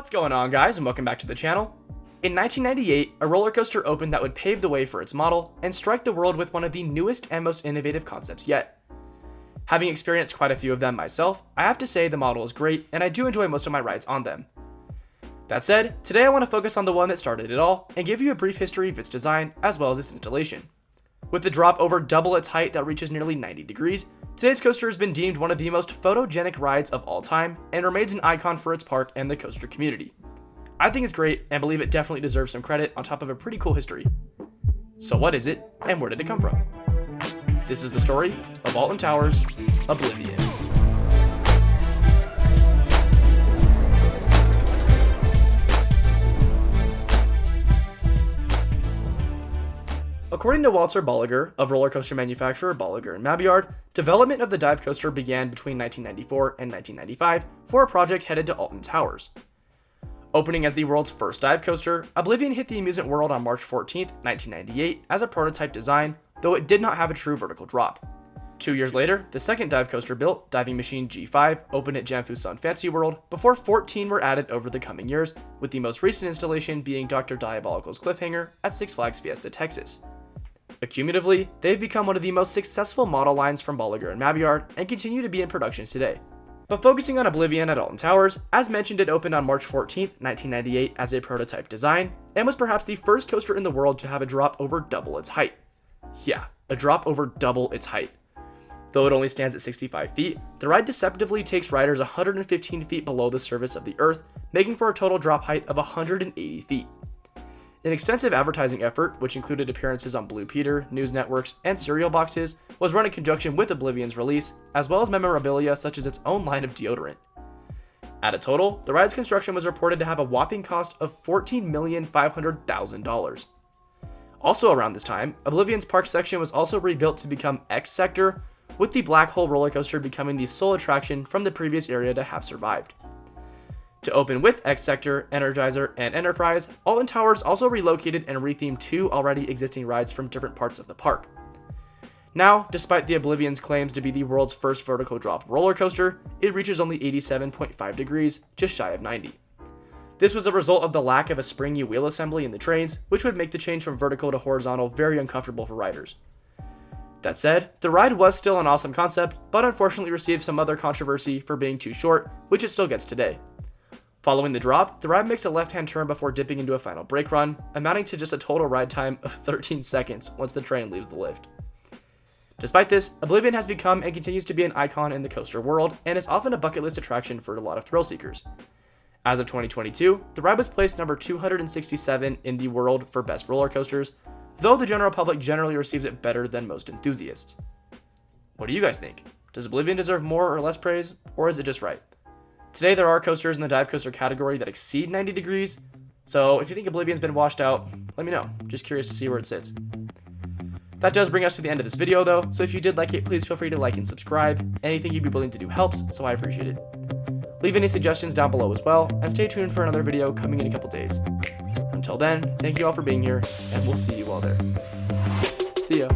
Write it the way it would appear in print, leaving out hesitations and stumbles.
What's going on, guys, and welcome back to the channel. In 1998, a roller coaster opened that would pave the way for its model and strike the world with one of the newest and most innovative concepts yet. Having experienced quite a few of them myself, I have to say the model is great and I do enjoy most of my rides on them. That said, today I want to focus on the one that started it all and give you a brief history of its design as well as its installation. With the drop over double its height that reaches nearly 90 degrees, today's coaster has been deemed one of the most photogenic rides of all time and remains an icon for its park and the coaster community. I think it's great and believe it definitely deserves some credit on top of a pretty cool history. So what is it and where did it come from? This is the story of Alton Towers, Oblivion. According to Walter Bolliger of roller coaster manufacturer Bolliger & Mabillard, development of the dive coaster began between 1994 and 1995 for a project headed to Alton Towers. Opening as the world's first dive coaster, Oblivion hit the amusement world on March 14, 1998 as a prototype design, though it did not have a true vertical drop. 2 years later, the second dive coaster built, Diving Machine G5, opened at Janfusun Fancy World before 14 were added over the coming years, with the most recent installation being Dr. Diabolical's Cliffhanger at Six Flags Fiesta, Texas. Accumulatively, they've become one of the most successful model lines from Bolliger & Mabillard and continue to be in production today. But focusing on Oblivion at Alton Towers, as mentioned, it opened on March 14, 1998 as a prototype design, and was perhaps the first coaster in the world to have a drop over double its height. Yeah, a drop over double its height. Though it only stands at 65 feet, the ride deceptively takes riders 115 feet below the surface of the earth, making for a total drop height of 180 feet. An extensive advertising effort, which included appearances on Blue Peter, news networks, and cereal boxes, was run in conjunction with Oblivion's release, as well as memorabilia such as its own line of deodorant. At a total, the ride's construction was reported to have a whopping cost of $14,500,000. Also around this time, Oblivion's park section was also rebuilt to become X Sector, with the Black Hole roller coaster becoming the sole attraction from the previous area to have survived. To open with X Sector, Energizer, and Enterprise, Alton Towers also relocated and rethemed two already existing rides from different parts of the park. Now, despite the Oblivion's claims to be the world's first vertical drop roller coaster, it reaches only 87.5 degrees, just shy of 90. This was a result of the lack of a springy wheel assembly in the trains, which would make the change from vertical to horizontal very uncomfortable for riders. That said, the ride was still an awesome concept, but unfortunately received some other controversy for being too short, which it still gets today. Following the drop, the ride makes a left-hand turn before dipping into a final brake run, amounting to just a total ride time of 13 seconds once the train leaves the lift. Despite this, Oblivion has become and continues to be an icon in the coaster world, and is often a bucket list attraction for a lot of thrill seekers. As of 2022, the ride was placed number 267 in the world for best roller coasters, though the general public generally receives it better than most enthusiasts. What do you guys think? Does Oblivion deserve more or less praise, or is it just right? Today there are coasters in the dive coaster category that exceed 90 degrees, so if you think Oblivion's been washed out, let me know. Just curious to see where it sits. That does bring us to the end of this video though, so if you did like it, please feel free to like and subscribe. Anything you'd be willing to do helps, so I appreciate it. Leave any suggestions down below as well, and stay tuned for another video coming in a couple days. Until then, thank you all for being here, and we'll see you all there. See ya.